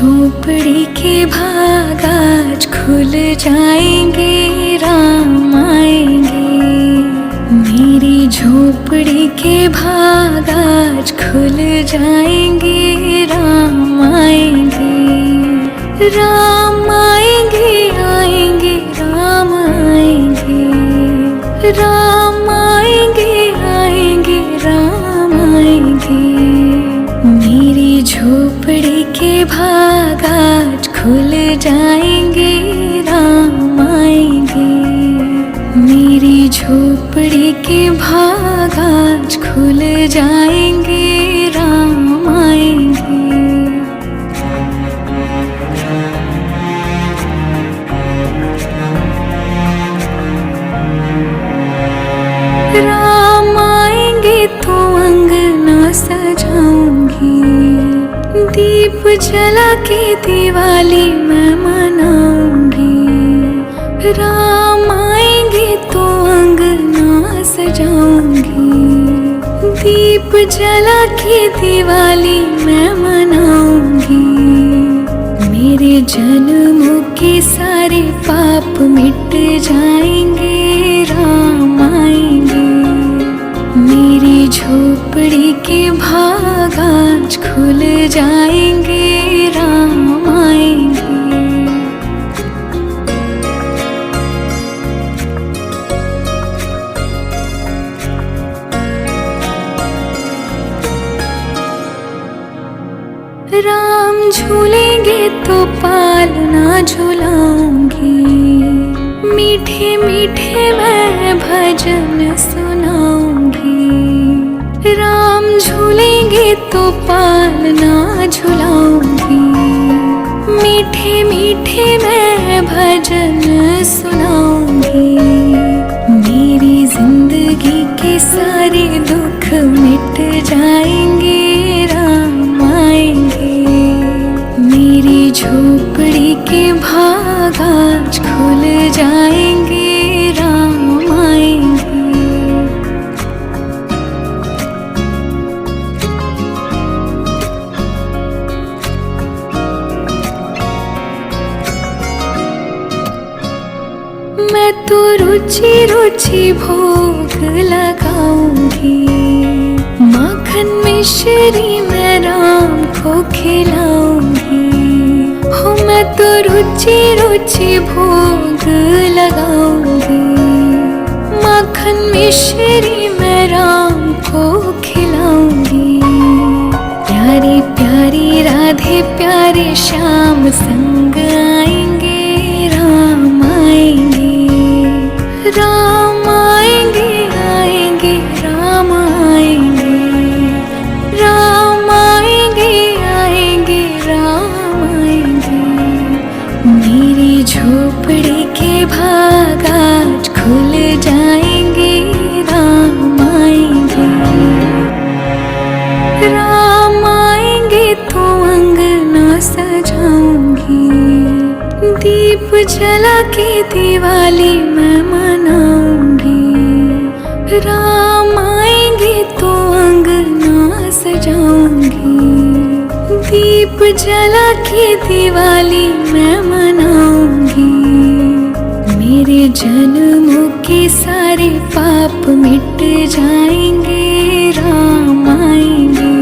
झोपड़ी के भाग आज खुल जाएंगे, राम आएंगे। मेरी झोपड़ी के भाग आज खुल जाएंगे, राम आएंगे। राम आएंगे, आएंगे, राम आएंगे। राम आएंगे, आएंगे, राम आएंगे। मेरी झोपड़ी के भाग आज खुल जाएंगे, राम आएंगे। मेरी झोपड़ी के भाग आज खुल जाएंगे, राम आएंगे। राम आएंगे तो अंगना सजाऊंगी, दीप जला के दिवाली मैं मनाऊंगी। राम आएंगे तो अंगना सजाऊंगी, दीप जला के दिवाली मैं मनाऊंगी। मेरे जन्मों के सारे पाप मिट जाएंगे, राम आएंगे। मेरी झोपड़ी के भाग आज खुल जाएंगे, राम आएंगे। राम झूलेंगे तो पालना झुलाऊंगी, मीठे मीठे मैं भजन सुनाऊंगी। राम झूलेंगे तो पालना झुलाऊंगी, मीठे मीठे मैं भजन सुनाऊंगी। मेरी जिंदगी के सारे दुख मिट जाएंगे, राम आएंगे। मेरी झोपड़ी के भाग आज खुल जाएंगे, राम आएंगे। मैं तो रुचि रुचि भोग लगाऊंगी, माखन मिश्री मैं राम को खिलाऊंगी। हो मैं तो रुचि रुचि भोग लगाऊंगी, माखन मिश्री मैं राम को खिलाऊंगी। प्यारी प्यारी राधे प्यारे श्याम संग आएंगे, राम आएंगे। राम आएंगे, आएंगे, राम आएंगे। राम आएंगे, आएंगे, राम आएंगे। मेरी झोपड़ी के भाग आज खुल जाएंगे, राम आएंगे। राम आएंगे तो अंगना सजाऊंगी, दीप जला के दिवाली मैं मनाऊंगी। राम आएंगे तो अंगना सजाऊंगी, दीप जला के दिवाली मैं मनाऊंगी। मेरे जन्मों के सारे पाप मिट जाएंगे, राम आएंगे।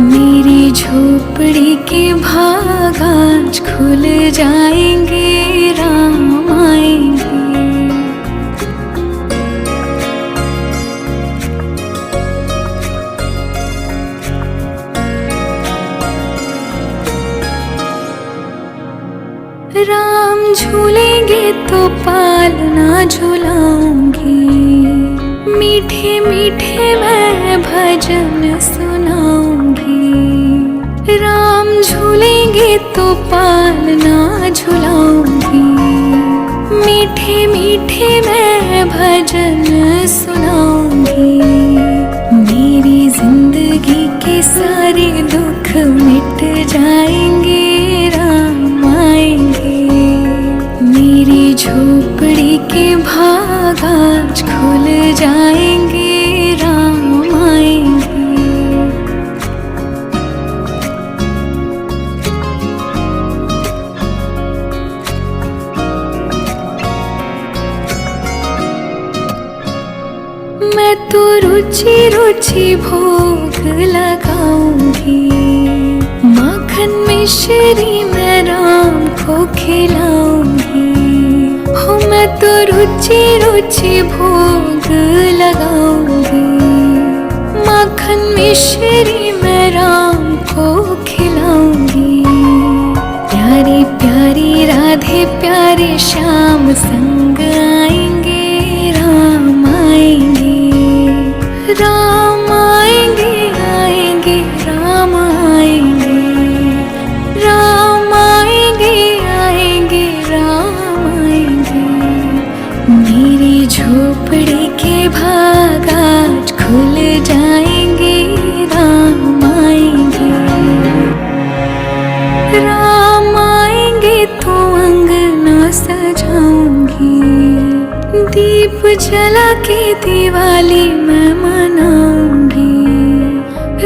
मेरी झोपड़ी के भाग आज खुल जाएंगे, राम आएंगे। राम झूलेंगे तो पालना झुलाऊंगी, मीठे मीठे मैं भजन सुनाऊंगी। राम झूलेंगे तो पालना झुलाऊंगी, मीठे मीठे मैं भजन सुनाऊंगी। मेरी जिंदगी के सारे दुख मिट जाएंगे, राम आएंगे। मेरी झोपड़ी के भाग आज खुल जाएंगे, राम आएंगे। रुचि रुचि भोग लगाऊंगी, माखन मिश्री मैं राम को खिलाऊंगी। हो मैं तो रुचि रुचि भोग लगाऊंगी, माखन मिश्री मैं राम को खिलाऊंगी। प्यारी प्यारी राधे प्यारे श्याम संग आएंगे, राम आएंगे, राम आएंगे, आएंगे राम आएंगे, राम आएंगे, आएंगे राम आएंगे। मेरी झोपड़ी के भाग आज खुल जाएंगे, राम आएंगे, राम आएंगे तो अंगना सजाऊंगी, दीप जला के दिवाली मैं मनाऊंगी।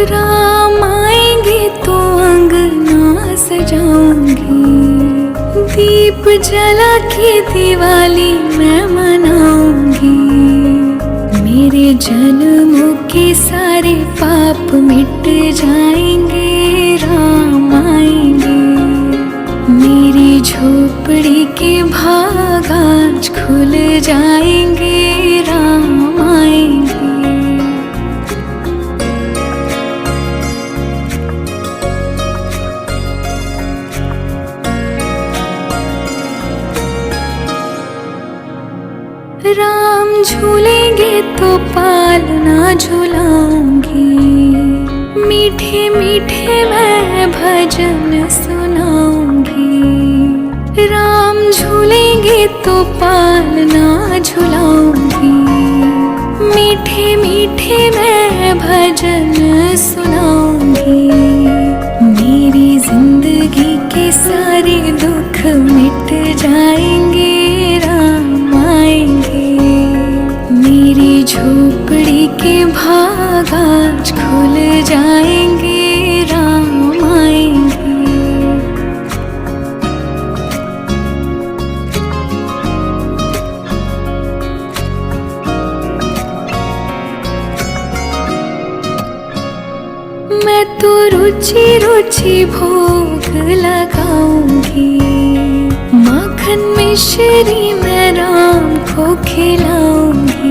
राम आएंगे तो अंगना सजाऊंगी, दीप जला के दिवाली मैं मनाऊंगी। मेरे जन्मों के सारे पाप मिट जाएंगे, राम आएंगे। मेरी झोपड़ी के भाग आज खुल जाएंगे, राम आएंगे। राम झूलेंगे तो पालना झुलाऊंगी, मीठे मीठे मैं भजन सुनाऊंगी। राम झूलेंगे तो पालना झुलाऊंगी, मीठे मीठे मैं भजन सुनाऊंगी। मेरी जिंदगी के सारे दुख मिट जाएंगे, राम आएंगे। मेरी झोपड़ी के भाग आज खुल जाएंगे, राम आएंगे। मैं तो रुचि रुचि भोग लगाऊंगी, माखन मिश्री मैं राम को खिलाऊंगी।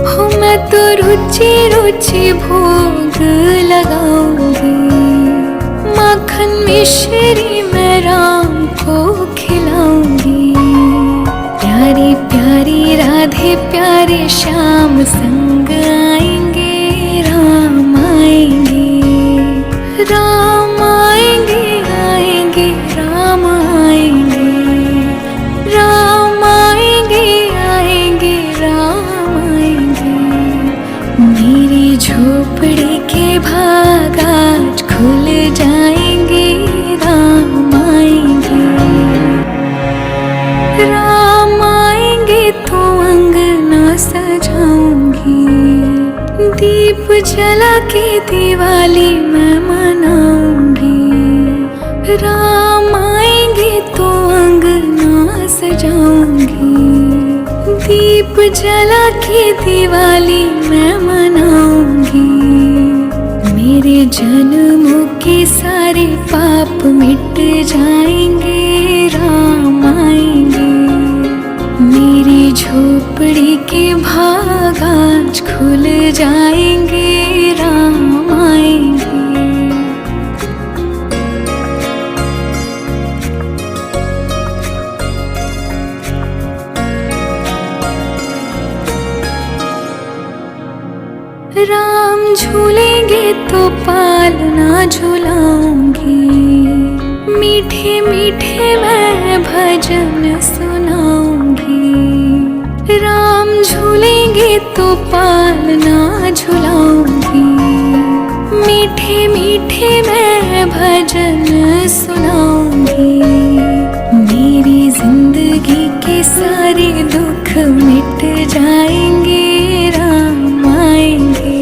हो मैं तो रुचि रुचि भोग लगाऊंगी, माखन मिश्री मैं राम को खिलाऊंगी। प्यारी प्यारी राधे प्यारे श्याम संग आएंगे, राम आएंगे, राम आएंगे, आएंगे राम आएंगे, राम आएंगे, आएंगे राम आएंगे। मेरी झोपड़ी के भाग आज खुल जाएंगे, राम आएंगे, राम आएंगे तो अंगना सजाऊंगी, दीप जला के दिवाली मैं मनाऊंगी। राम आएंगे तो अंगना सजाऊंगी, दीप जला के दिवाली मैं मनाऊंगी। मेरे जन्मों के सारे पाप मिट जाएंगे, राम आएंगे। मेरी झोपड़ी के भाग आज खुल जाएंगे, राम आएंगे। राम झूलेंगे तो पालना झुलाऊंगी, मीठे मीठे मैं भजन सुनाऊंगी। राम झूलेंगे तो पालना झुलाऊंगी, मीठे मीठे मैं भजन सुनाऊंगी। मेरी जिंदगी के सारे दुख मिट जाएंगे, राम आएंगे।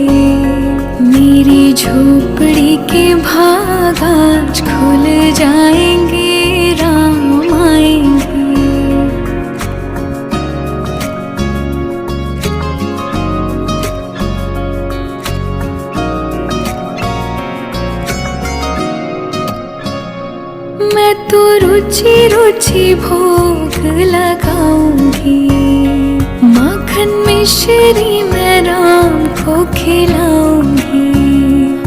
मेरी झोपड़ी के भाग आज खुल जाएंगे, राम आएंगे। रुचि भोग लगाऊंगी। माखन मिश्री मैं राम को खिलाऊंगी।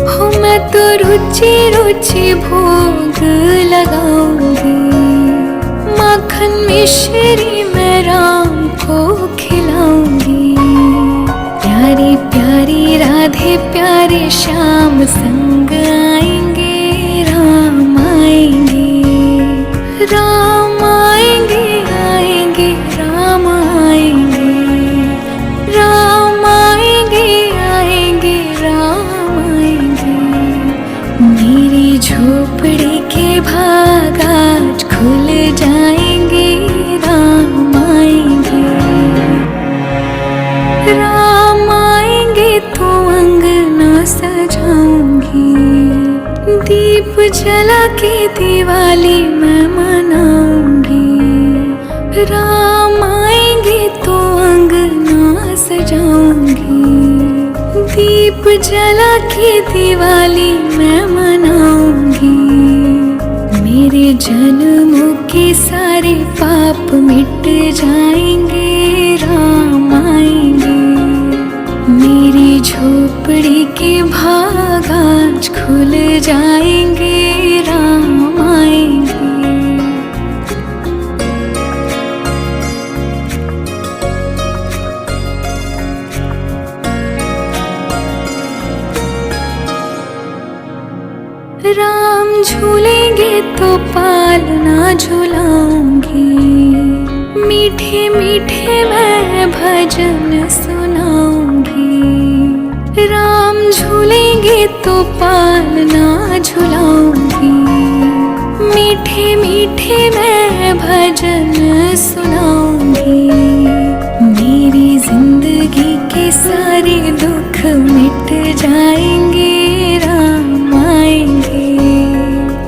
हो मैं तो रुचि रुचि भोग लगाऊंगी। माखन मिश्री मैं राम को खिलाऊंगी। प्यारी प्यारी राधे प्यारे श्याम संग आएंगे, राम आएंगे, राम आएंगे, आएंगे राम आएंगे, राम आएंगे, आएंगे राम आएंगे। मेरी झोपड़ी के भाग आज खुल जाएंगे, राम आएंगे, राम आएंगे तो अंगना सजाऊंगी। दीप जला के दिवाली मैं मनाऊंगी। राम आएंगे तो अंगना सजाऊंगी। दीप जला के दिवाली मैं मनाऊंगी। मेरे जन्मों के सारे पाप मिट जाएंगे, राम आएंगे। मेरी झोपड़ी के भाग आज खुल जाएंगे, राम आएंगे। राम झूलेंगे तो पालना झुलाऊंगी। मीठे मीठे मैं भजन सुनाऊंगी। राम झूलेंगे तो पालना झुलाऊंगी। मीठे मीठे मैं भजन सुनाऊंगी। मेरी जिंदगी के सारे दुख मिट जाएंगे, राम आएंगे।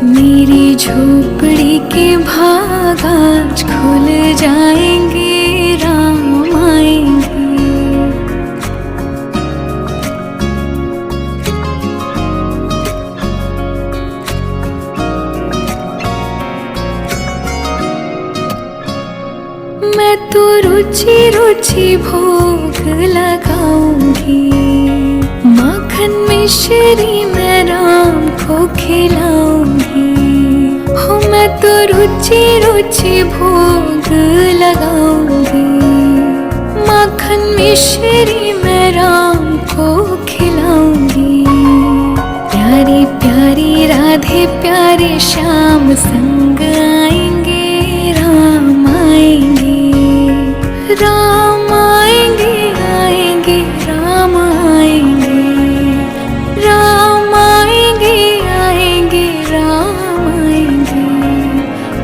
मेरी झोपड़ी के भाग आज खुल जाएंगे, राम आएंगे। मैं तो रुचि रुचि भोग लगाऊंगी। माखन मिश्री मैं राम को खिलाऊंगी। हो मैं तो रुचि रुचि भोग लगाऊंगी। माखन मिश्री मैं राम को खिलाऊंगी। प्यारी प्यारी राधे प्यारे श्याम संग आएंगे, राम आएंगे, राम आएंगे, आएंगे राम आएंगे, राम आएंगे, आएंगे राम आएंगे।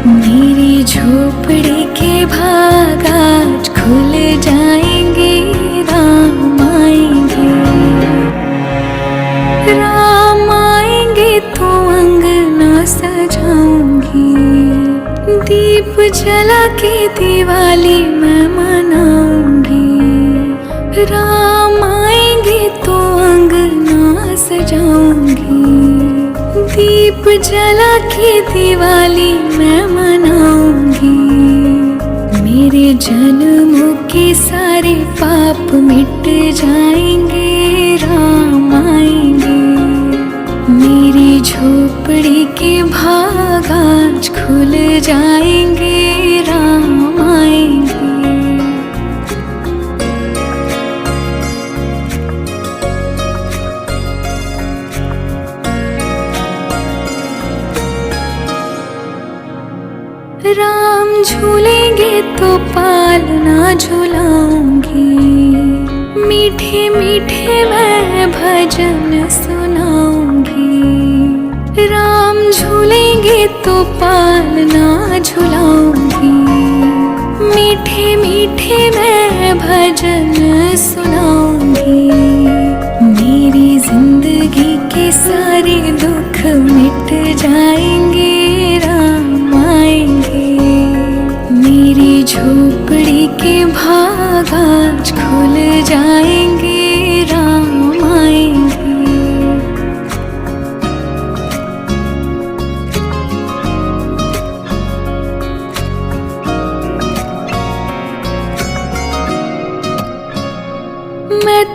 मेरी झोपड़ी के भाग आज खुल जाएंगे, राम आएंगे, राम आएंगे तो अंगना सजाऊंगी। दीप जला के दिवाली मैं मनाऊंगी। राम आएंगे तो अंगना सजाऊंगी। दीप जला के दिवाली मैं मनाऊंगी। मेरे जन्मों के सारे पाप मिट जाएंगे, राम आएंगे। मेरी झोपड़ी के भाग आज खुल जाएंगे, राम आएंगे। राम झूलेंगे तो पालना झुलाऊंगी। मीठे मीठे मैं भजन सुनाऊंगी। राम झूलेंगे तो पालना झुलाऊंगी। मीठे मीठे मैं भजन सुनाऊंगी। मेरी जिंदगी के सारे दुख मिट जाएंगे, राम आएंगे। मेरी झोपड़ी के भाग आज खुल जाएंगे, राम आएंगे।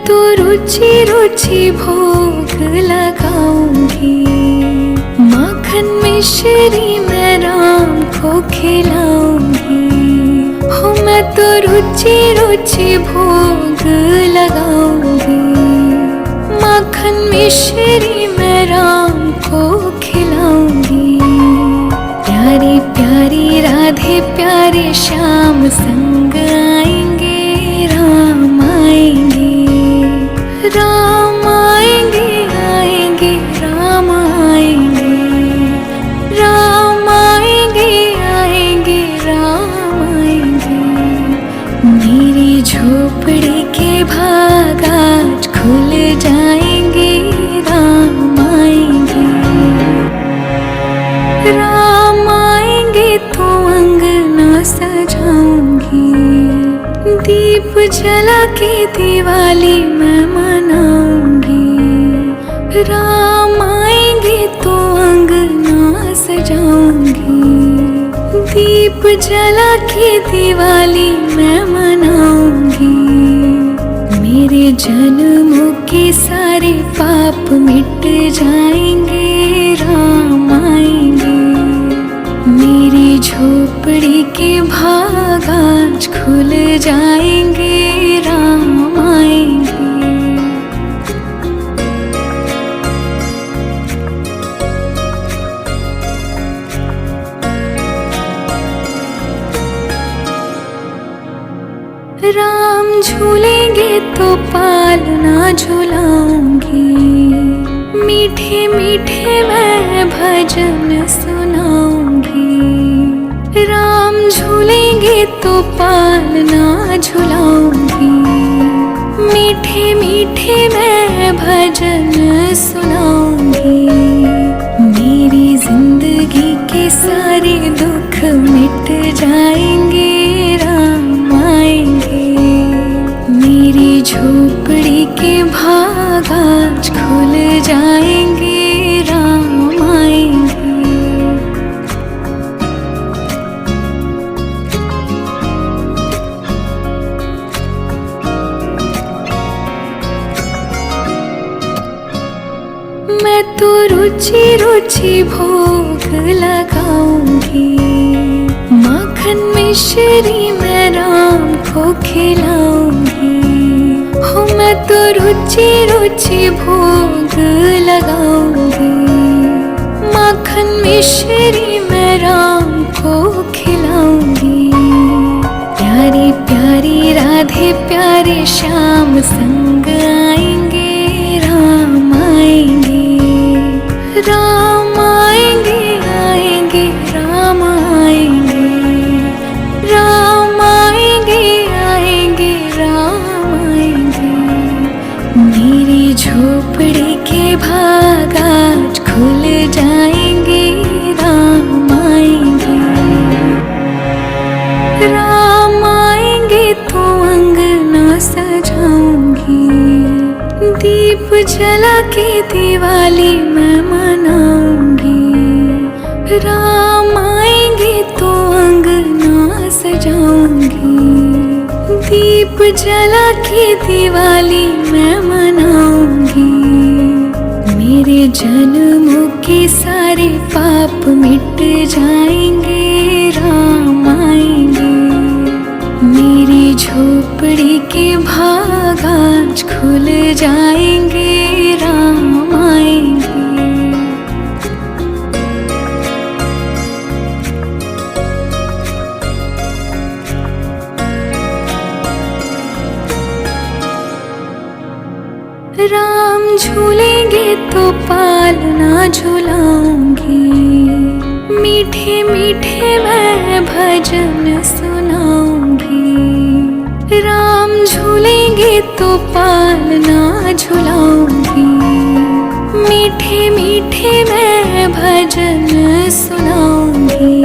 तो रुचि रुचि भोग लगाऊंगी, माखन मिश्री मैं राम को खिलाऊंगी। हो मैं तो रुचि रुचि भोग लगाऊंगी, माखन मिश्री मैं राम को खिलाऊंगी। प्यारी प्यारी राधे प्यारे श्याम संग आएंगे, राम आएंगे, राम आएंगे, आएंगे राम आएंगे, राम आएंगे, आएंगे राम आएंगे। मेरी झोपड़ी के भाग आज खुल जाएंगे, राम आएंगे, राम आएंगे तो अंगना सजाऊंगी, दीप जला के दिवाली मैं मनाऊंगी। राम आएंगे तो अंगना सजाऊंगी, दीप जला के दिवाली मैं मनाऊंगी। मेरे जन्मों के सारे पाप मिट जाएंगे, राम आएंगे। मेरी झोपड़ी के भाग आज खुल जाएंगे, राम आएंगे। राम झूलेंगे तो पालना झुलाऊंगी, मीठे मीठे मैं भजन सुनाऊंगी। राम झूलेंगे तो पालना झुलाऊंगी, मीठे मीठे मैं भजन सुनाऊंगी। मेरी जिंदगी के सारे दुख मिट जाएंगे, राम आएंगे। मेरी झोपड़ी के भाग आज खुल जाएंगे, राम आएंगे। मैं तो रुचि रुचि भोग लगाऊंगी, माखन मिश्री मैं राम को खिलाऊंगी। हो मैं तो रुचि रुचि भोग लगाऊंगी, माखन मिश्री मैं राम को खिलाऊंगी। प्यारी प्यारी राधे प्यारे श्याम संग आएंगे, राम आएंगे, राम आएंगे, आएंगे राम आएंगे, राम आएंगे, आएंगे राम आएंगे। मेरी झोपड़ी के भाग आज खुल जाएंगे, राम आएंगे, राम आएंगे तो अंगना सजाऊंगी, दीप जला के दिवाली मैं मनाऊंगी। राम आएंगे तो अंगना सजाऊंगी, दीप जला के दिवाली मैं मनाऊंगी। मेरे जन्मों के सारे पाप मिट जाएंगे, राम आएंगे। मेरी झोपड़ी के भाग आज खुल जाएंगे, राम आएंगे। राम झूलेंगे तो पालना झुलाऊंगी, मीठे मीठे मैं भजन सुनाऊंगी। राम झूलेंगे तो पालना झुलाऊंगी, मीठे मीठे मैं भजन सुनाऊंगी।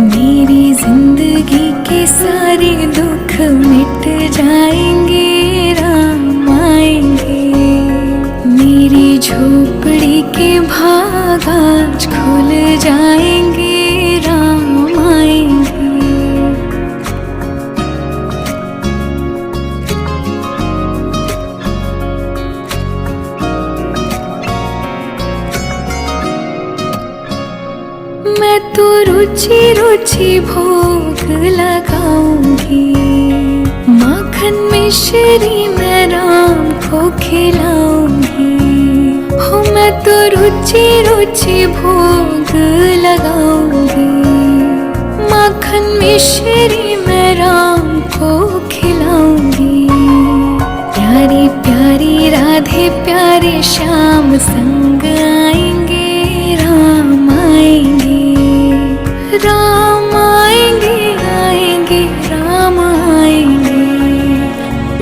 मेरी जिंदगी के सारे दुख मिट जाएंगे, राम आएंगे। मेरी झोपड़ी के भाग आज खुल जाएंगे, राम आएंगे। रुचि रुचि भोग लगाऊंगी। माखन मिश्री मैं राम को खिलाऊंगी। हो मैं तो रुचि रुचि भोग लगाऊंगी। माखन मिश्री मैं राम को खिलाऊंगी। प्यारी प्यारी राधे प्यारे श्याम संग आएंगे। राम आएंगे, राम आएंगे, आएंगे राम आएंगे।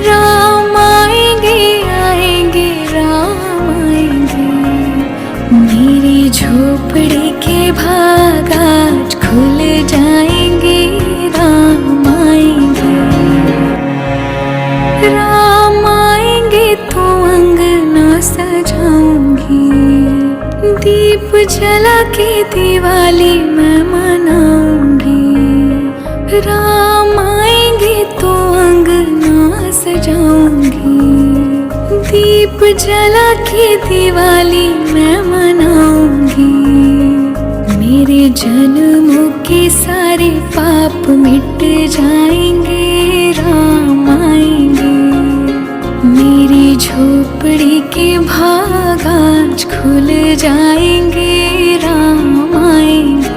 राम आएंगे, आएंगे राम आएंगे। मेरी झोपड़ी के भाग आज खुल जाएंगे। राम आएंगे, राम आएंगे तो अंगना सजाऊंगी। दीप जला के दिवाली मैं मनाऊंगी। राम आएंगे तो अंगना सजाऊंगी। दीप जला के दिवाली मैं मनाऊंगी। मेरे जन्मों के सारे पाप मिट जाएंगे। राम आएंगे, मेरी झोपड़ी के भाग आज खुल जाएंगे। राम आएंगे,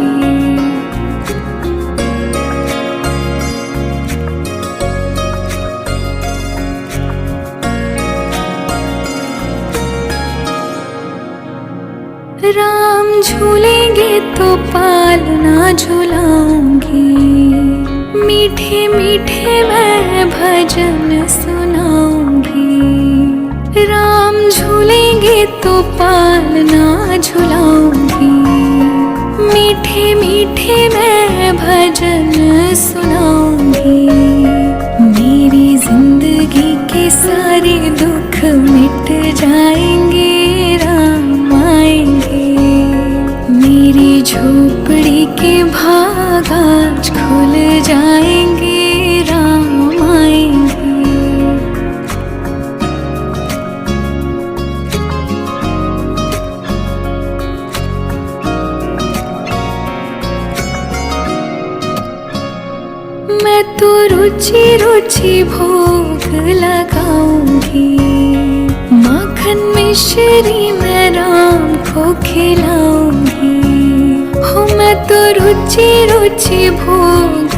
राम झूलेंगे तो पालना झुलाऊंगी। मीठे मीठे मैं भजन सुनाऊंगी। राम झूलेंगे तो पालना झुलाऊंगी। मीठे मीठे मैं भजन सुनाऊंगी। मेरी जिंदगी के सारे दुख मिट जाएंगे। राम आएंगे, मेरी झोपड़ी के भाग आज खुल जाएंगे। राम आएंगे, मैं तो रुचि रुचि भोग लगाऊंगी। माखन मिश्री मैं राम को खिलाऊंगी। हो मैं तो रुचि रुचि भोग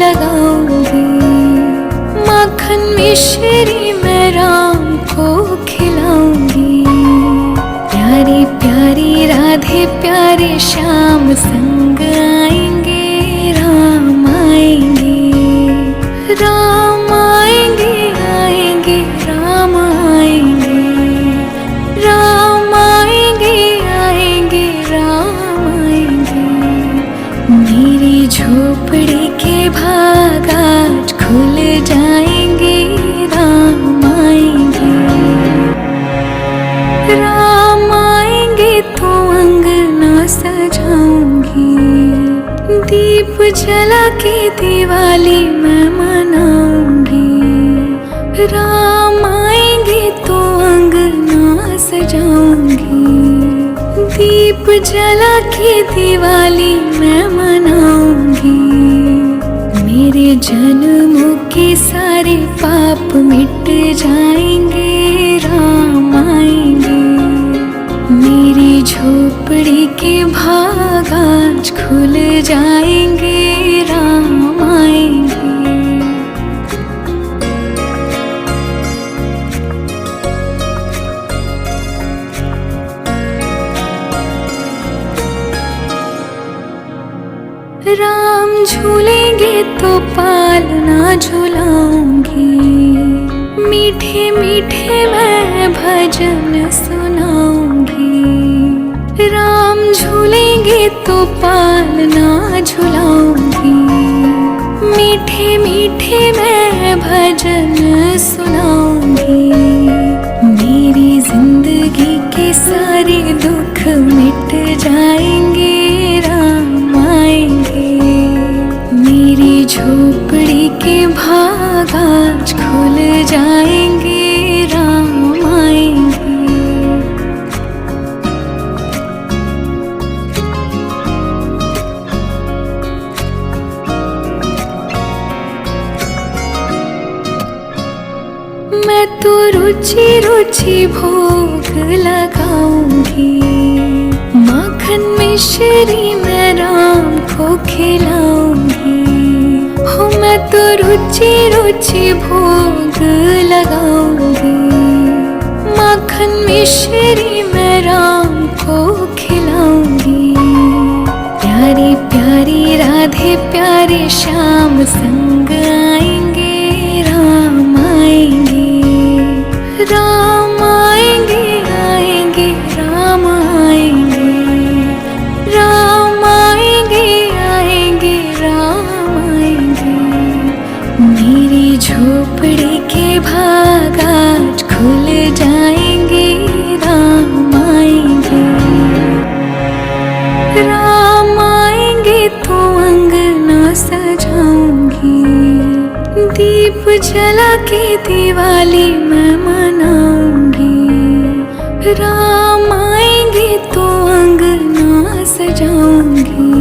लगाऊंगी। माखन मिश्री मैं राम को खिलाऊंगी। प्यारी प्यारी राधे प्यारे श्याम संग आएंगे। राम आएंगे, राम आएंगे, आएंगे राम आएंगे। राम आएंगे, आएंगे राम आएंगे। मेरी झोपड़ी के भाग आज खुल जाएंगे। राम आएंगे, राम आएंगे तो अंगना सजाऊंगी। दीप जला के दिवाली मैं मनाऊंगी। राम आएंगे तो अंगना सजाऊंगी। दीप जला के दिवाली मैं मनाऊंगी। मेरे जन्मों के सारे पाप मिट जाएंगे। राम आएंगे, मेरी झोपड़ी के भाग आज खुल जाएंगे। राम आएंगे, राम झूलेंगे तो पालना झुलाऊंगी। मीठे मीठे मैं भजन सुनाऊंगी। राम झूलेंगे तो पालना झुलाऊंगी। मीठे मीठे मैं भजन सुनाऊंगी। मेरी जिंदगी के सारे दुख मिट जाएंगे। राम आएंगे, मेरी झोपड़ी के भाग आज खुल जाएंगे। राम आएंगे, तो रुचि रुचि भोग लगाऊंगी, माखन मिश्री मैं राम को खिलाऊंगी। हो मैं तो रुचि रुचि भोग लगाऊंगी, माखन मिश्री मैं राम को खिलाऊंगी। प्यारी प्यारी राधे प्यारे श्याम संग आएंगे, राम आएंगे, राम आएंगे, आएंगे राम आएंगे, राम आएंगे, आएंगे राम आएंगे। मेरी झोपड़ी के भाग आज खुल जाएंगे, राम आएंगे, राम आएंगे तो अंगना सजाऊंगी, दीप जला के दिवाली मैं मनाऊंगी। राम आएंगे तो अंगना सजाऊंगी,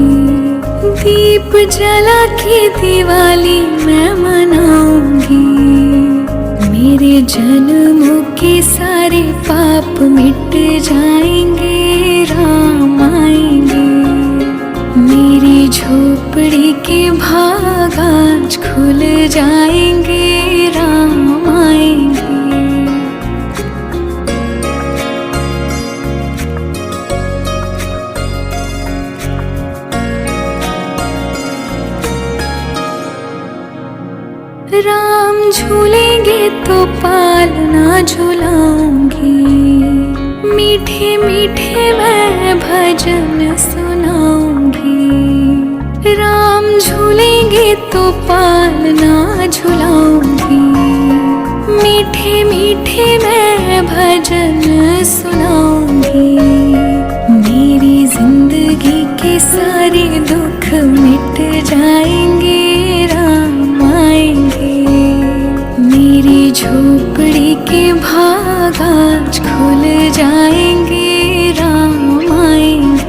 दीप जला के दिवाली मैं मनाऊंगी। मेरे जन्मों के सारे पाप मिट जाएंगे, राम आएंगे। मेरी झोपड़ी के भाग आज खुल जाएंगे, राम आएंगे। राम झूलेंगे तो पालना झुलाऊंगी, मीठे मीठे मैं भजन सुनाऊंगी। राम झूलेंगे तो पालना झुलाऊंगी, मीठे मीठे मैं भजन सुनाऊंगी। मेरी जिंदगी के सारे दुख मिट जाएंगे, राम आएंगे। मेरी झोपड़ी के भाग आज खुल जाएंगे, राम आएंगे।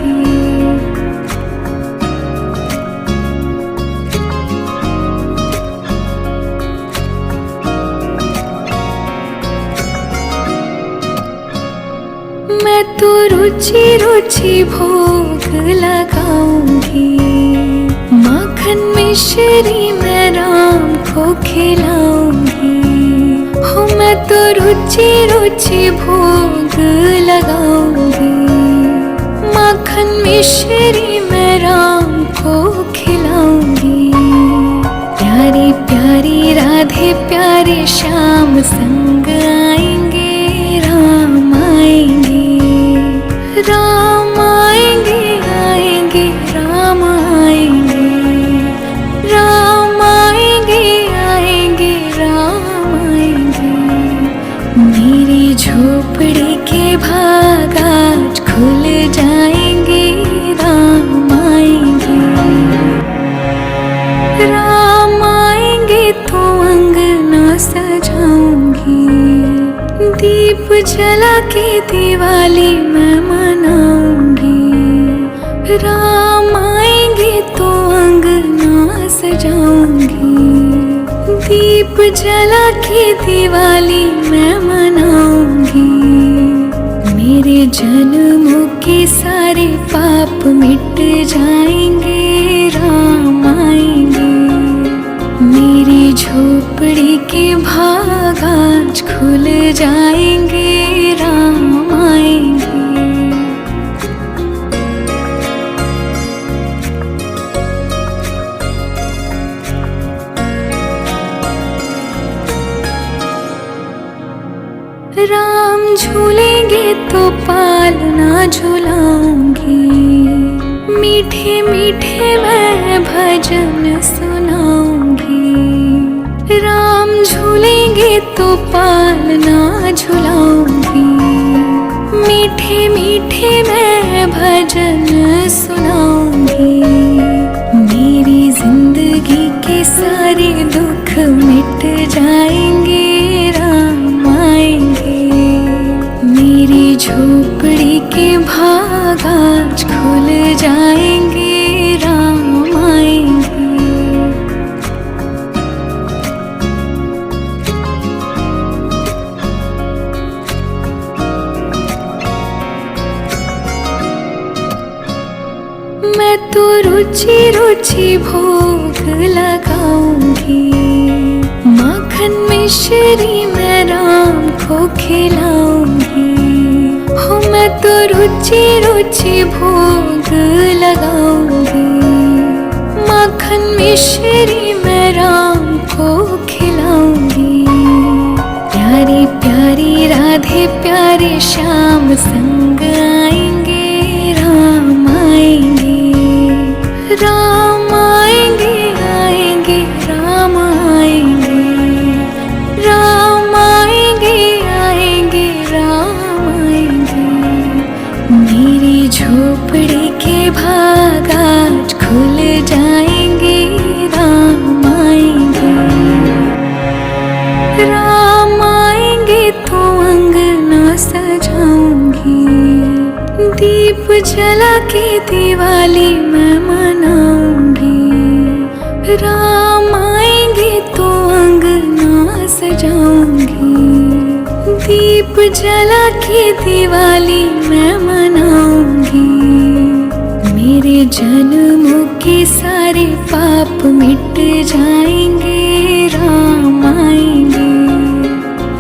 मैं तो रुचि रुचि भोग लगाऊंगी, माखन मिश्री मैं राम को खिलाऊंगी। हो मैं तो रुचि रुचि भोग लगाऊंगी, माखन मिश्री मैं राम को खिलाऊंगी। प्यारी प्यारी राधे प्यारे श्याम संग आएंगे, राम आएंगे, राम आएंगे, आएंगे राम आएंगे, राम आएंगे, आएंगे राम आएंगे। मेरी झोपड़ी के भाग आज खुल जाएंगे, राम आएंगे, राम आएंगे तो अंगना सजाऊंगी, दीप जला के दिवाली मैं मनाऊंगी। राम आएंगे तो अंगना सजाऊंगी, दीप जला के दिवाली मैं मनाऊंगी। मेरे जन्मों के सारे पाप मिट जाएंगे, राम आएंगे। मेरी झोपड़ी के भाग आज खुल जाएंगे, राम आएंगे। राम झूलेंगे तो पालना झुलाऊंगी, मीठे मीठे मैं भजन सुनाऊंगी। राम झूलेंगे तो पालना झुलाऊंगी, मीठे मीठे मैं भजन सुनाऊंगी। मेरी जिंदगी के सारे दुख मिट जाएंगे, राम आएंगे। मेरी झोपड़ी के भाग आज खुल जाएंगे, राम आएंगे। रुचि रुचि भोग लगाऊंगी। माखन मिश्री मैं राम को खिलाऊंगी। हो मैं तो रुचि रुचि भोग लगाऊंगी। माखन मिश्री मैं राम को खिलाऊंगी। प्यारी प्यारी राधे प्यारे श्याम संग आएंगे। राम आएंगे, राम आएंगे, आएंगे राम आएंगे। राम आएंगे, आएंगे राम आएंगे। मेरी झोपड़ी के भाग आज खुल जाएंगे। राम आएंगे, राम आएंगे तो अंगना सजाऊंगी। दीप जला के दिवाली मैं मनाऊंगी। राम आएंगे तो अंगना सजाऊंगी। दीप जला के दिवाली मैं मनाऊंगी। मेरे जन्मों के सारे पाप मिट जाएंगे। राम आएंगे,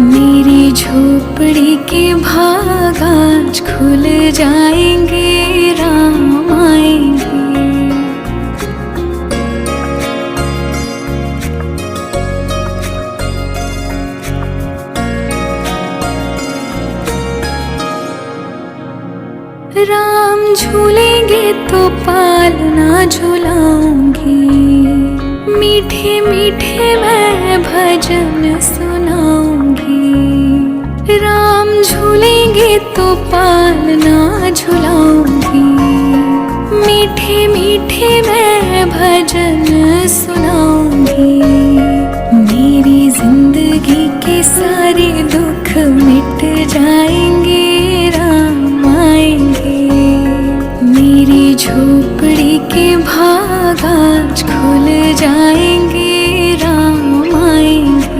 मेरी झोपड़ी के भाग आज खुल जाएंगे। राम आएंगे। राम झूलेंगे तो पालना झुलाऊंगी। मीठे मीठे मैं भजन सुनाऊंगी। राम झूलेंगे तो पालना झुलाऊंगी। मीठे मीठे मैं भजन सुनाऊंगी। मेरी जिंदगी के सारे दुख मिट जाएंगे। राम आएंगे, मेरी झोपड़ी के भाग आज खुल जाएंगे। राम आएंगे।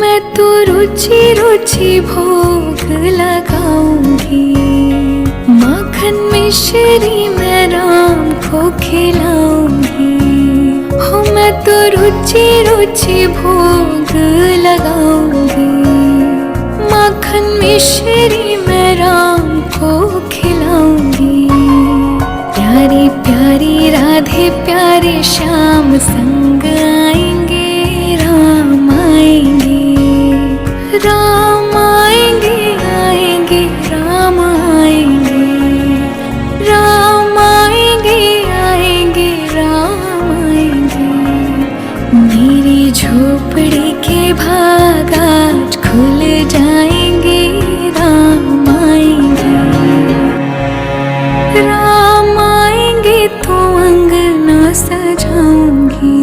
मैं तो रुचि रुचि भोग लगाऊंगी। माखन मिश्री मैं राम को खिलाऊंगी। हो मैं तो रुचि रुचि भोग लगाऊंगी। माखन मिश्री मैं राम को खिलाऊंगी। प्यारी प्यारी राधे प्यारे श्याम संग आएंगे। राम आएंगे, राम आएंगे, आएंगे राम आएंगे। राम आएंगे, आएंगे राम आएंगे। मेरी झोपड़ी के भाग आज खुल जाएंगे। राम आएंगे, राम आएंगे तो अंगना सजाऊंगी।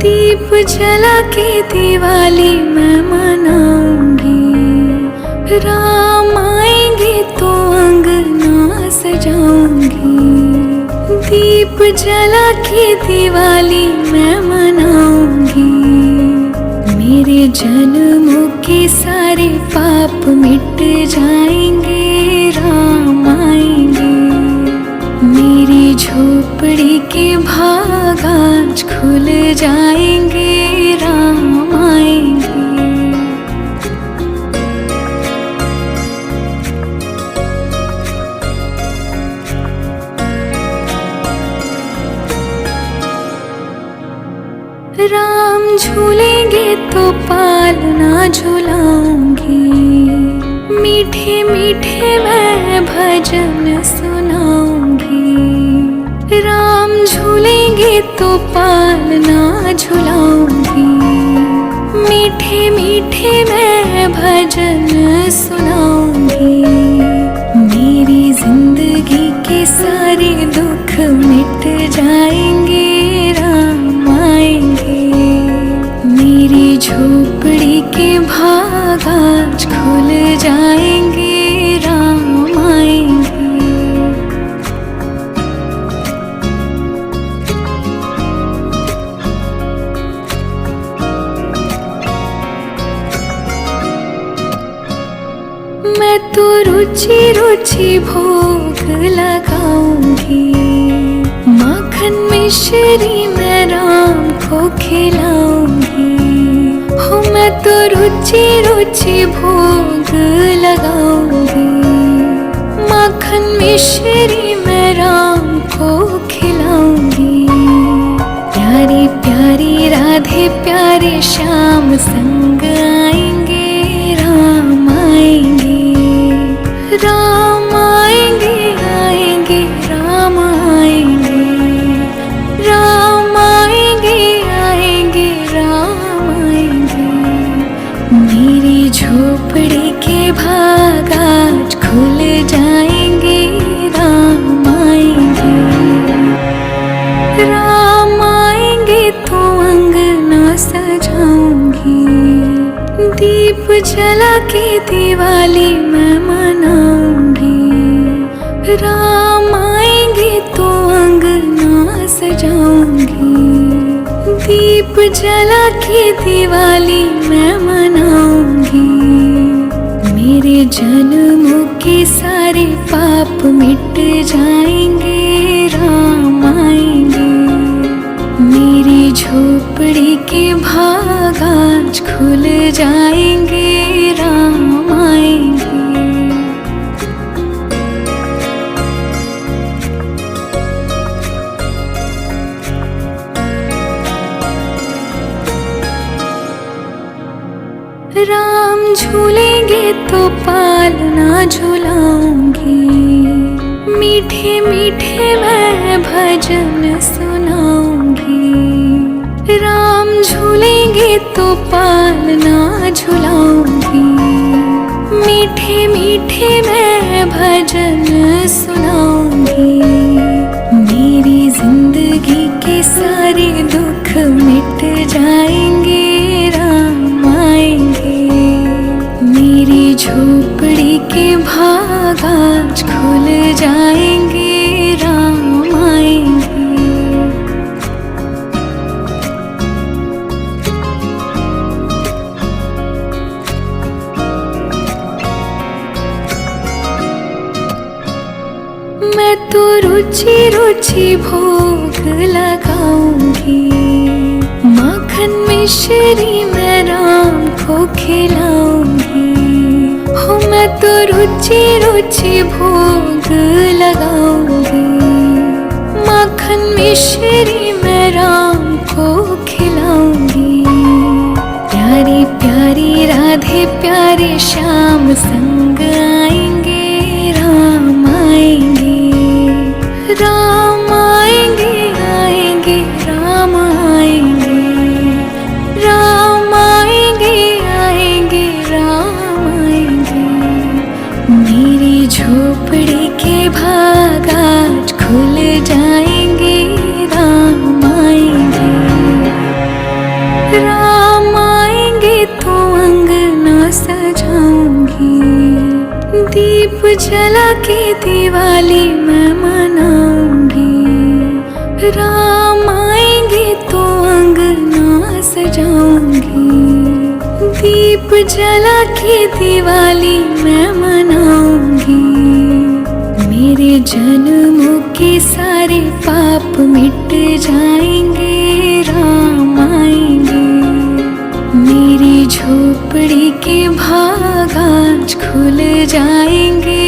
दीप जला के दिवाली मैं मनाऊंगी। राम आएंगे तो अंगना सजाऊंगी। दीप जला के दिवाली मैं मनाऊंगी। मेरे जन्मों के सारे पाप मिट जाएंगे। राम आएंगे, मेरी झोपड़ी के भाग आज खुल जाएंगे। राम आएंगे। राम झूलेंगे तो पालना झुलाऊंगी। मीठे मीठे मैं भजन सुनाऊंगी। राम झूलेंगे तो पालना झुलाऊंगी। मीठे मीठे मैं भजन सुनाऊंगी। मेरी जिंदगी के सारे दुख मिट जाएंगे। राम आएंगे, मेरी झोपड़ी के भाग आज खुल जाएंगे। राम आएंगे। तो रुचि रुचि भोग लगाऊंगी, माखन मिश्री मैं राम को खिलाऊंगी। हो मैं तो रुचि रुचि भोग लगाऊंगी, माखन मिश्री मैं राम को खिलाऊंगी। प्यारी प्यारी राधे प्यारे श्याम संग आएंगे, राम आएंगे, राम आएंगे, आएंगे राम आएंगे, राम आएंगे, आएंगे राम आएंगे। मेरी झोपड़ी के भाग आज खुल जाएंगे, राम आएंगे, राम आएंगे तो अंगना सजाऊंगी, दीप जला के दिवाली मैं मनाऊंगी। राम आएंगे तो अंगना सजाऊंगी, दीप जला के दिवाली मैं मनाऊंगी। मेरे जन्मों के सारे पाप मिट जाएंगे, राम आएंगे। मेरी झोपड़ी के भाग आज खुल जाएंगे, राम आएंगे। राम झूलेंगे तो पालना झुलाऊंगी, मीठे मीठे मैं भजन सुनाऊंगी। राम झूलेंगे तो पालना झुलाऊंगी, मीठे मीठे मैं भजन सुनाऊंगी। मेरी जिंदगी के सारे दुख मिट जाएंगे, राम आएंगे। मेरी झोपड़ी के भाग आज खुल जाएंगे, राम आएंगे। मैं तो रुचि रुचि भोग लगाऊंगी, माखन मिश्री मैं राम को खिलाऊंगी। हो मैं तो रुचि रुचि भोग लगाऊंगी, माखन मिश्री मैं राम को खिलाऊंगी। प्यारी प्यारी राधे प्यारे श्याम संग आएंगे, राम आएंगे, राम आएंगे, आएंगे राम आएंगे, राम आएंगे, आएंगे राम आएंगे। मेरी झोपड़ी के भाग आज खुल जाएंगे, राम आएंगे, राम आएंगे तो अंगना सजाऊंगी, दीप जला के दिवाली मैं मनाऊंगी। राम आएंगे तो अंगना सजाऊंगी, दीप जला के दिवाली मैं मनाऊंगी। मेरे जन्मों के सारे पाप मिट जाएंगे, राम आएंगे। मेरी झोपड़ी के भाग आज खुल जाएंगे,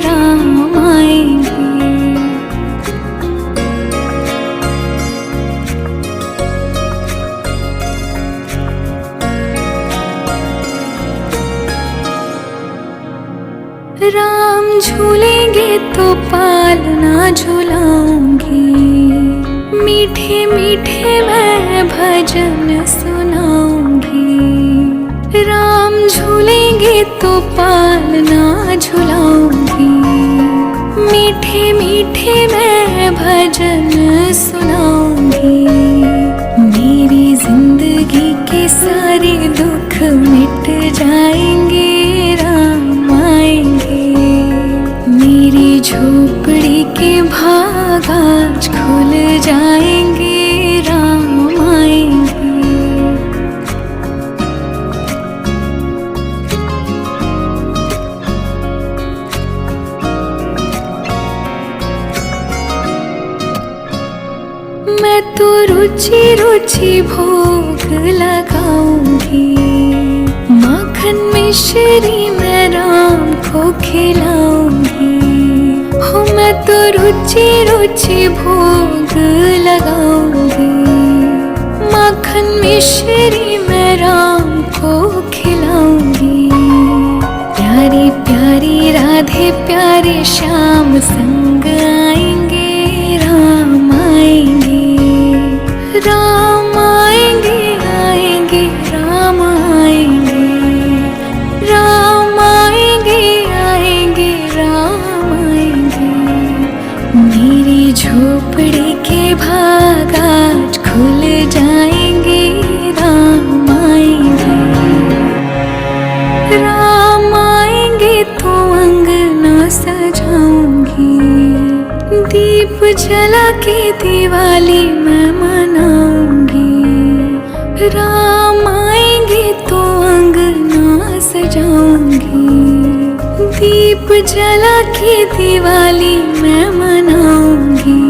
राम आएंगे। राम झूलेंगे तो पालना झुलाऊंगी, मीठे मीठे मैं भजन सुनाऊंगी। राम झूलेंगे तो पालना झुलाऊंगी, मीठे मीठे मैं भजन सुनाऊंगी। मेरी जिंदगी के सारे दुख मिट जाएंगे, राम आएंगे। मेरी झोपड़ी के भाग आज खुल जाएंगे, राम आएंगे। रुचि रुचि भोग लगाऊंगी, माखन मिश्री मैं राम को खिलाऊंगी। हो मैं तो रुचि रुचि भोग लगाऊंगी, माखन मिश्री मैं राम को खिलाऊंगी। प्यारी प्यारी राधे प्यारे श्याम संग आएंगे, राम आएंगे, राम आएंगे, आएंगे राम आएंगे, राम आएंगे, आएंगे राम आएंगे। मेरी झोपड़ी के भाग आज खुल जाएंगे, राम आएंगे, राम आएंगे तो अंगना सजाऊंगी, दीप जला के दिवाली मैं मनाऊंगी। राम आएंगे तो अंगना सजाऊंगी, दीप जला के दिवाली मैं मनाऊंगी।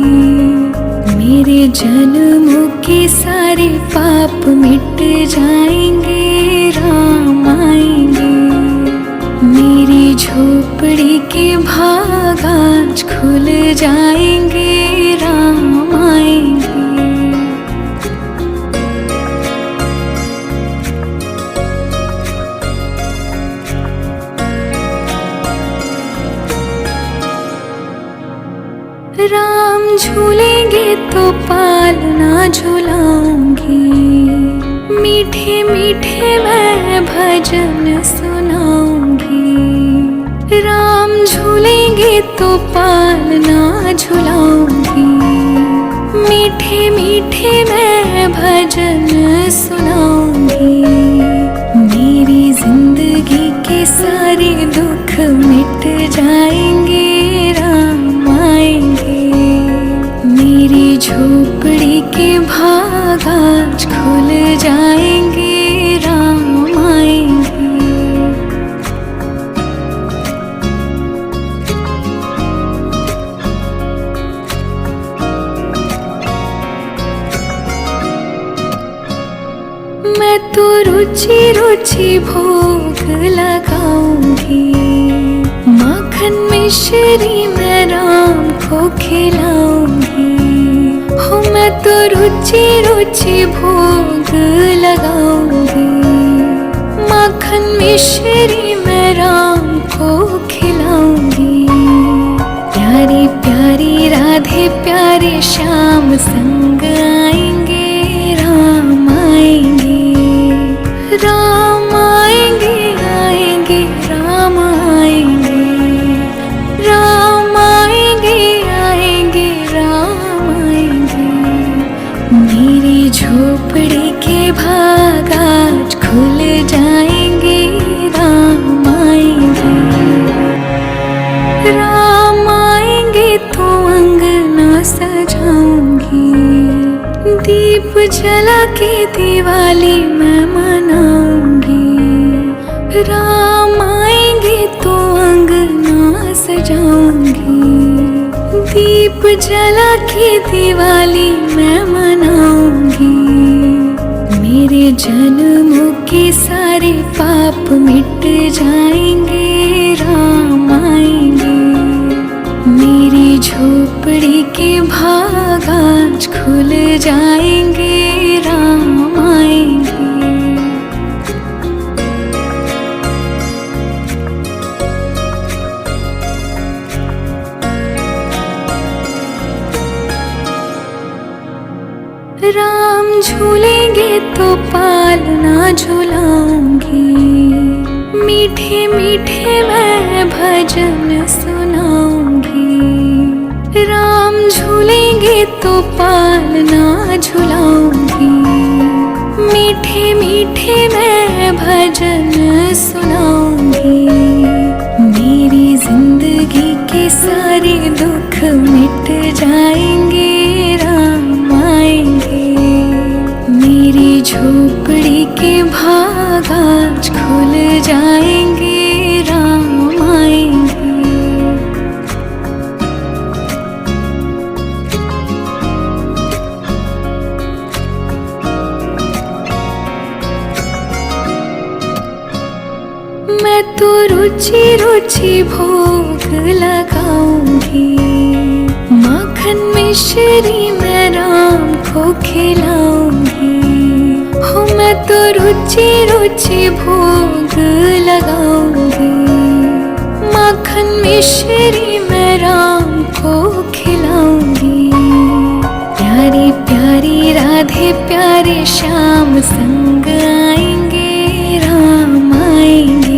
मेरे जन्मों के सारे पाप मिट जाएंगे, राम आएंगे। मेरी झोपड़ी के भाग आज खुल जाएंगे, राम आएंगे। राम झूलेंगे तो पालना झुलाऊंगी, मीठे मीठे मैं भजन सुनाऊंगी। राम झूलेंगे तो पालना झुलाऊंगी, मीठे मीठे मैं भजन सुनाऊंगी। मेरी जिंदगी के सारे दुख मिट जाएंगे, राम आएंगे। मेरी झोपड़ी के भाग आज खुल जाएंगे, राम आएंगे। मैं तो रुचि रुचि भोग लगाऊंगी, माखन मिश्री मैं राम को खिलाऊंगी। हो मैं तो रुचि रुचि भोग लगाऊंगी, माखन मिश्री मैं राम को खिलाऊंगी। प्यारी प्यारी राधे प्यारे श्याम संग आएंगे, राम आएंगे, राम आएंगे, आएंगे राम आएंगे, राम आएंगे, आएंगे राम आएंगे। मेरी झोपड़ी के भाग आज खुल जाएंगे, राम आएंगे, राम आएंगे तो अंगना सजाऊंगी, दीप जला के दिवाली मैं मनाऊंगी। राम आएंगे तो अंगना सजाऊंगी, दीप जला के दिवाली मैं मनाऊंगी। मेरे जन्मों के सारे पाप मिट जाएंगे, राम आएंगे। मेरी झोपड़ी के भाग आज खुल जाएंगे, राम आएंगे। राम झूलेंगे तो पालना झुलाऊंगी, मीठे मीठे मैं भजन सुनाऊंगी। राम झूलेंगे तो पालना झुलाऊंगी, मीठे मीठे मैं भजन सुनाऊंगी। मेरी जिंदगी के सारे दुख मिट जाएंगे, राम आएंगे। मेरी झोपड़ी के भाग आज खुल जाएंगे, राम आएंगे। मैं तो रुचि रुचि भोग लगाऊंगी, माखन मिश्री मैं राम को खिलाऊंगी। हो मैं तो रुचि रुचि भोग लगाऊंगी, माखन मिश्री मैं राम को खिलाऊंगी। प्यारी प्यारी राधे प्यारे श्याम संग आएंगे, राम आएंगे,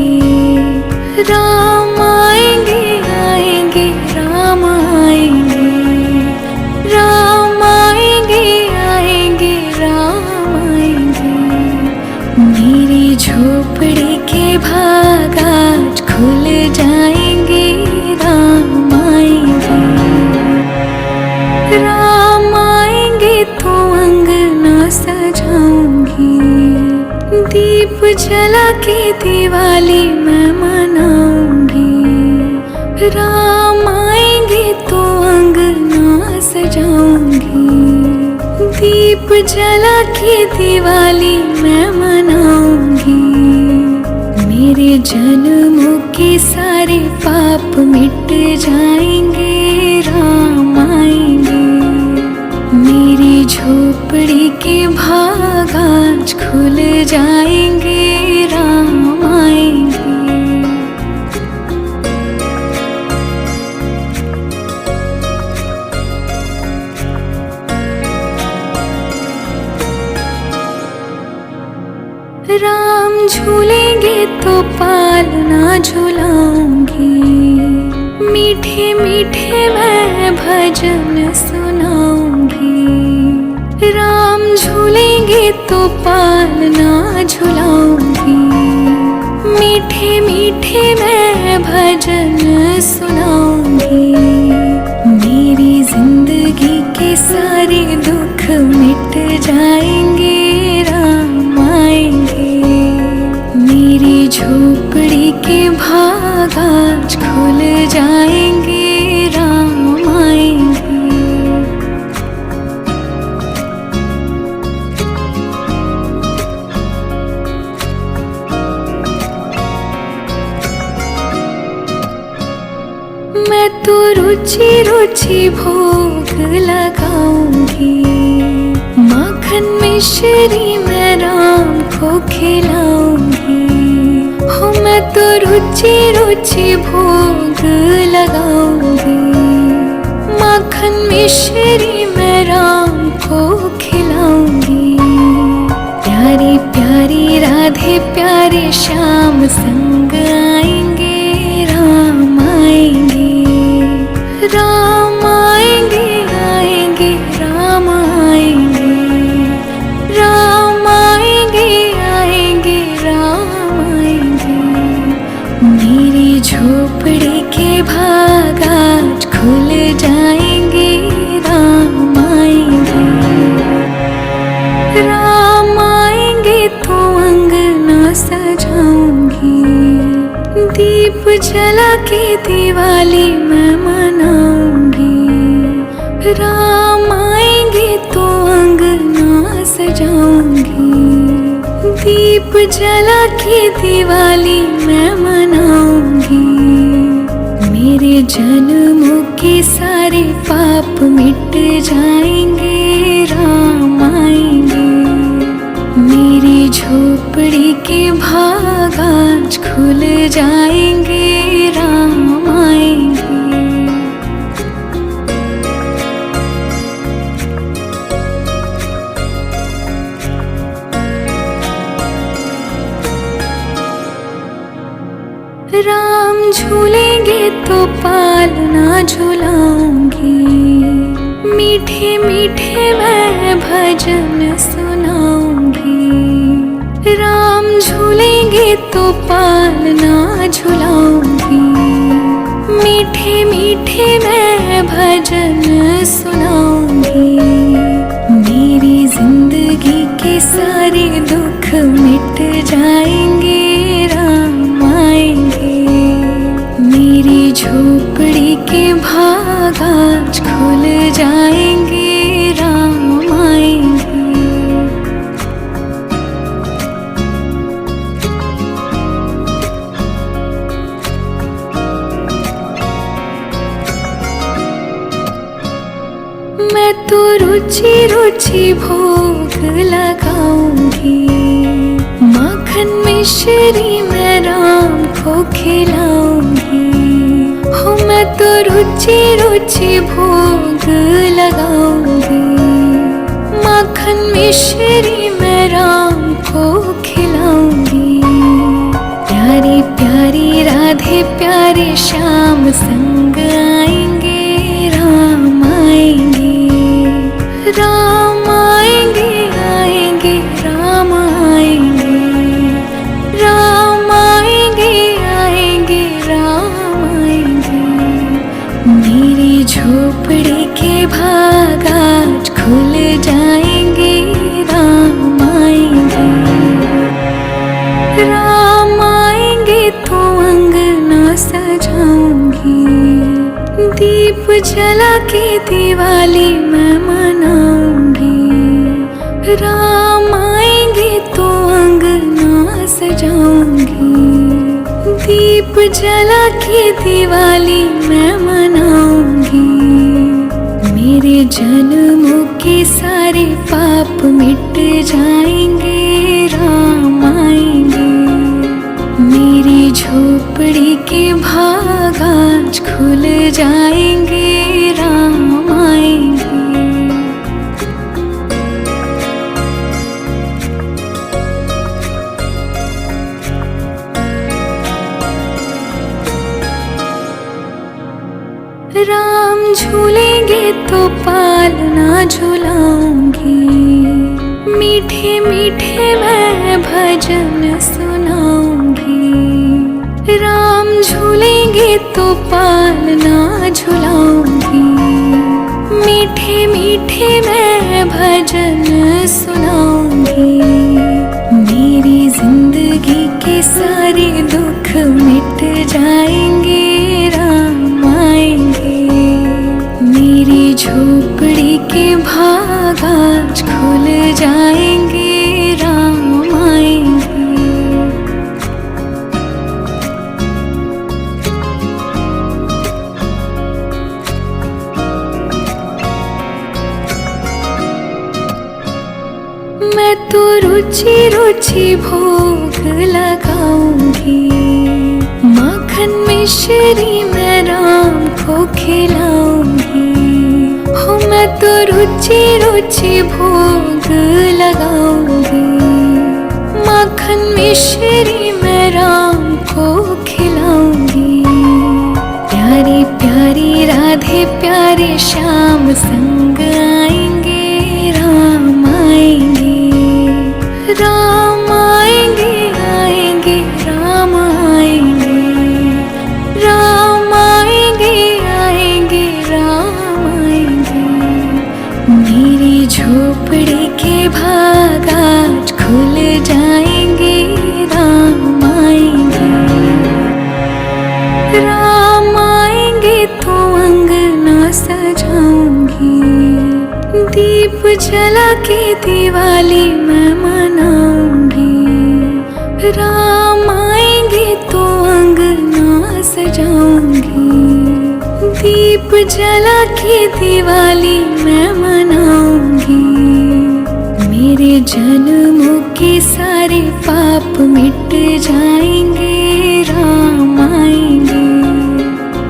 राम आएंगे, आएंगे राम आएंगे, राम आएंगे, आएंगे राम आएंगे। मेरी झोपड़ी के भाग आज खुल जाएंगे, राम आएंगे, राम आएंगे तो अंगना सजाऊंगी, दीप जला के दिवाली मैं मनाऊंगी। राम आएंगे तो अंगना सजाऊंगी, दीप जला के दिवाली मैं मनाऊंगी। मेरे जन्मों के सारे पाप मिट जाएंगे, राम आएंगे। मेरी झोपड़ी के भाग आज खुल जाएंगे, राम आएंगे। राम झूलेंगे तो पालना झुलाऊंगी, मीठे मीठे मैं भजन सुनाऊंगी। राम झूलेंगे तो पालना झुलाऊंगी, मीठे मीठे मैं भजन सुनाऊंगी। मेरी जिंदगी के सारे दुख मिट जाएंगे, राम आएंगे। मेरी झोपड़ी के भाग आज खुल जाएंगे, राम आएंगे। मैं तो रुचि रुचि भोग लगाऊंगी, माखन मिश्री मैं राम को खिलाऊंगी। हो मैं तो रुचि रुचि भोग लगाऊंगी, माखन मिश्री मैं राम को खिलाऊंगी। प्यारी प्यारी राधे प्यारे श्याम संग आएंगे, राम आएंगे, राम आएंगे, आएंगे राम आएंगे, राम आएंगे, आएंगे राम आएंगे। मेरी झोपड़ी के भाग आज खुल जाएंगे, राम आएंगे, राम आएंगे तो अंगना सजाऊंगी, दीप जला के दिवाली मैं मनाऊंगी। राम आएंगे तो अंगना सजाऊंगी, दीप जला के दिवाली मैं मनाऊंगी। मेरे जन्मों के सारे पाप मिट जाएंगे, राम आएंगे। मेरी झोपड़ी के भाग आज खुल जाएंगे, राम आएंगे। राम झूलेंगे तो पालना झुलाऊंगी, मीठे मीठे मैं भजन सुनाऊंगी। राम झूलेंगे तो पालना झुलाऊंगी, मीठे मीठे मैं भजन सुनाऊंगी। मेरी जिंदगी के सारे दुख मिट जाएंगे, राम आएंगे। मेरी झोपड़ी के भाग आज खुल जाएंगे, राम आएंगे। रुचि रुचि भोग लगाऊंगी, माखन मिश्री मैं राम को खिलाऊंगी। हो मैं तो रुचि रुचि भोग लगाऊंगी, माखन मिश्री मैं राम को खिलाऊंगी। प्यारी प्यारी राधे प्यारे श्याम संग आएंगे, राम आएंगे, राम आएंगे, आएंगे राम आएंगे, राम आएंगे, आएंगे राम आएंगे। मेरी झोपड़ी के भाग आज खुल जाएंगे, राम आएंगे, राम आएंगे तो अंगना सजाऊंगी। दीप जला के दिवाली मैं मनाऊंगी, राम आएंगे तो अंगना सजाऊंगी। दीप जला के दिवाली मैं मनाऊंगी। मेरे जन्मों के सारे पाप मिट जाएंगे, राम आएंगे। मेरी झोपड़ी के भाग आज खुल जाएंगे, राम आएंगे। राम झूलेंगे तो पालना झुलाऊंगी, मीठे मीठे मैं भजन सुनाऊंगी। राम झूलेंगे तो पालना झुलाऊंगी, मीठे मीठे मैं भजन सुनाऊंगी। मेरी जिंदगी के सारे दुख मिट जाएंगे, राम आएंगे। मेरी झोपड़ी के भाग आज खुल जाएंगे, राम आएंगे। मैं तो रुचि रुचि भोग लगाऊंगी, माखन मिश्री मैं राम को खिलाऊंगी। हो मैं तो रुचि रुचि भोग लगाऊंगी, माखन मिश्री मैं राम को खिलाऊंगी। प्यारी प्यारी राधे प्यारे श्याम संग आएंगे, राम आएंगे, राम आएंगे, आएंगे राम आएंगे, राम आएंगे, आएंगे राम आएंगे। मेरी झोपड़ी के भाग आज खुल जाएंगे, राम आएंगे, राम आएंगे तो अंगना सजाऊंगी। दीप जला के दिवाली मैं मनाऊंगी। राम आएंगे तो अंगना सजाऊंगी। दीप जला के दिवाली मैं मनाऊंगी। मेरे जन्मों के सारे पाप मिट जाएंगे, राम आएंगे।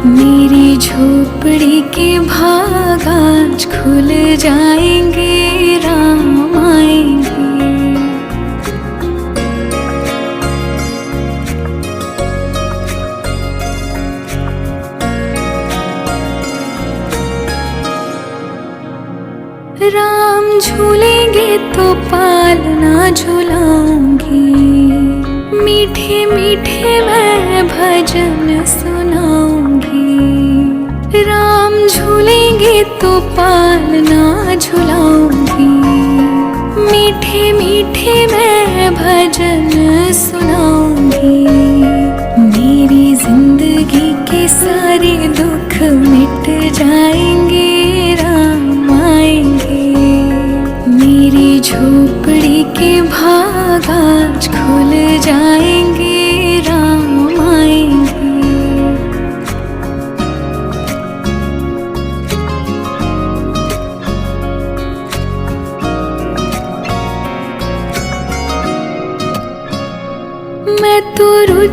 मेरी झोपड़ी के भाग आज खुल जाएंगे, राम आएंगे। राम झूलेंगे तो पालना झुलाऊंगी, मीठे मीठे मैं भजन सुनाऊंगी। राम झूलेंगे तो पालना झुलाऊंगी, मीठे मीठे मैं भजन सुनाऊंगी। मेरी जिंदगी के सारे दुख मिट जाएंगे, राम आएंगे। मेरी झोपड़ी के भाग आज खुल जाएंगे, राम आएंगे।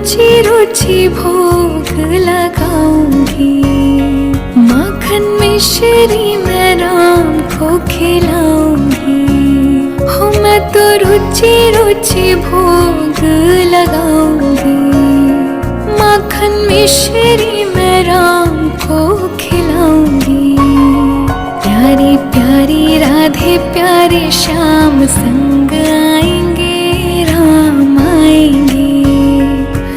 रुचि रुचि भोग लगाऊंगी। माखन मिश्री मैं राम को खिलाऊंगी। हो मैं तो रुचि रुचि भोग लगाऊंगी। माखन मिश्री मैं राम को खिलाऊंगी। प्यारी प्यारी राधे प्यारे श्याम संग आएंगे, राम आएंगे,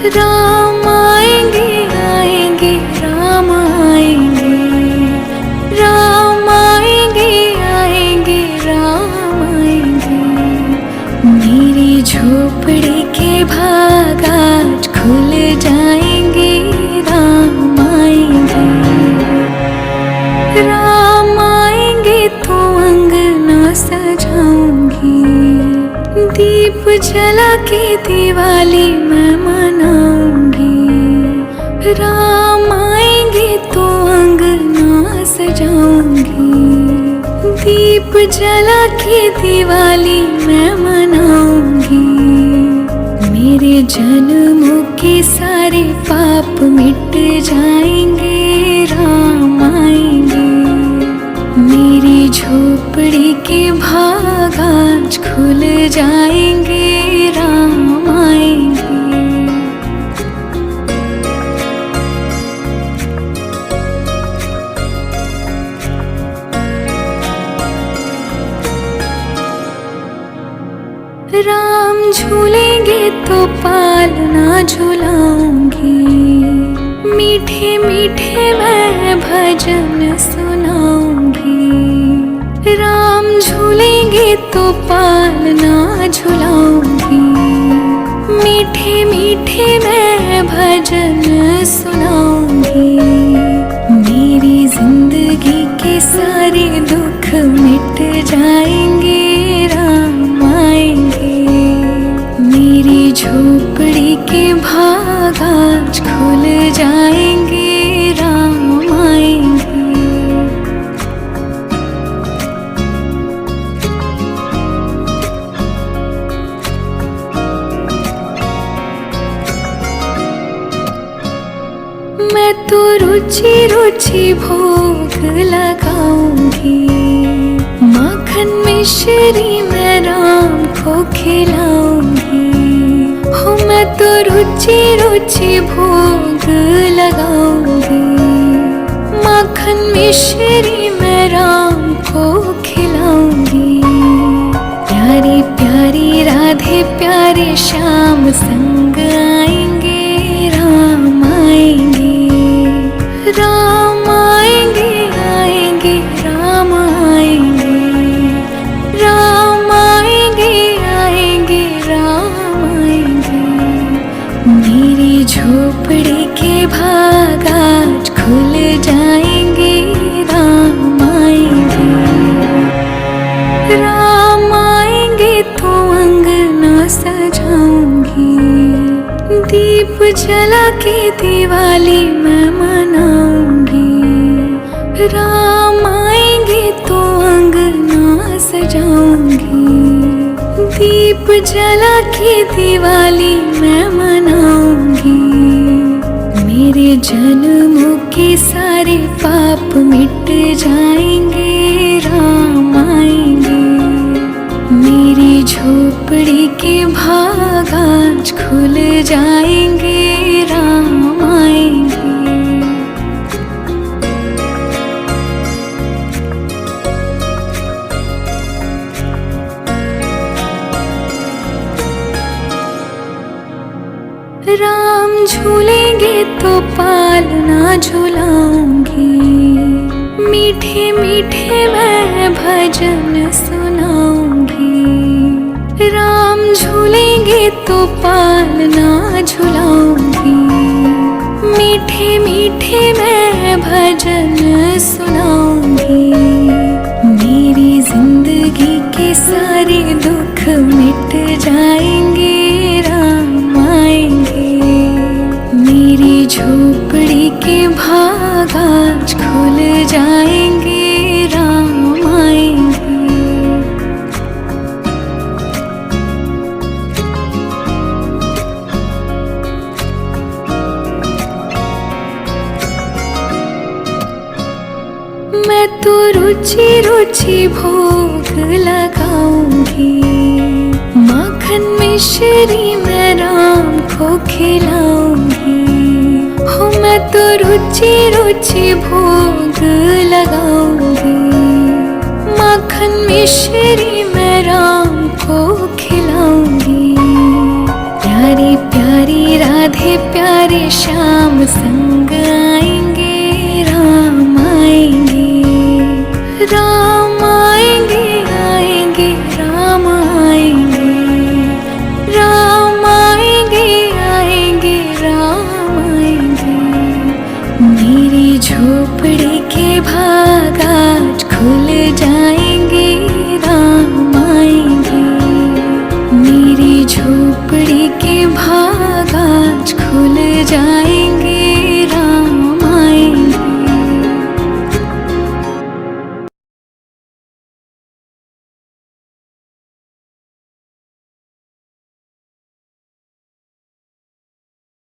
राम आएंगे, आएंगे, राम आएंगे, राम आएंगे, आएंगे, राम आएंगे। मेरी झोपड़ी के भाग आज खुल जाएंगे, राम आएंगे, राम आएंगे तो अंगना सजाऊंगी। दीप जला के दिवाली मैं मनाऊंगी। राम आएंगे तो अंगना सजाऊंगी। दीप जला के दिवाली मैं मनाऊंगी। मेरे जन्मों के सारे पाप मिट जाएंगे, राम आएंगे। मेरी झोपड़ी के भाग आज खुल जाएंगे, राम आएंगे। राम झूलेंगे तो पालना झुलाऊंगी। मीठे मीठे मैं भजन सुनाऊंगी। राम झूलेंगे तो पालना झुलाऊंगी। मीठे मीठे मैं भजन सुनाऊंगी। मेरी जिंदगी के सारे दुख मिट जाएंगे, राम आएंगे। मेरी झोपड़ी के भाग आज खुल जाएंगे, राम आएंगे। मैं तो रुचि रुचि भोग लगाऊंगी। माखन मिश्री मैं राम को खिलाऊंगी। हो मैं तो रुचि रुचि भोग लगाऊंगी। माखन मिश्री मैं राम को खिलाऊंगी। प्यारी प्यारी राधे प्यारे श्याम संग आएंगे, राम आएंगे, राम आएंगे, आएंगे, राम आएंगे, राम आएंगे, आएंगे, राम आएंगे। मेरी झोपड़ी के भाग आज खुल जाएंगे, राम आएंगे, राम आएंगे तो अंगना सजाऊंगी। दीप जला के दिवाली मैं मनाऊंगी। राम आएंगे तो अंगना सजाऊंगी। दीप जला के दिवाली मैं मनाऊंगी। मेरे जन्मों के सारे पाप मिट जाएंगे, राम आएंगे। मेरी झोपड़ी के भाग आज खुल जाएंगे, राम आएंगे। राम झूलेंगे तो पालना झुलाऊंगी। मीठे मीठे मैं भजन सुनाऊंगी। राम झूलेंगे तो पालना झुलाऊंगी। मीठे मीठे मैं भजन सुनाऊंगी। मेरी जिंदगी के सारे दुख मिट जाएंगे, राम आएंगे। मेरी झोपड़ी के भाग आज खुल जाएंगे, राम आएंगे। रुचि रुचि भोग लगाऊंगी। माखन मिश्री मैं राम को खिलाऊंगी। हो मैं तो रुचि रुचि भोग लगाऊंगी। माखन मिश्री मैं राम को खिलाऊंगी। प्यारी प्यारी राधे प्यारे श्याम संग आएंगे। राम आएंगे, राम आएंगे, आएंगे राम आएंगे। राम आएंगे, आएंगे राम आएंगे। मेरी झोपड़ी के भाई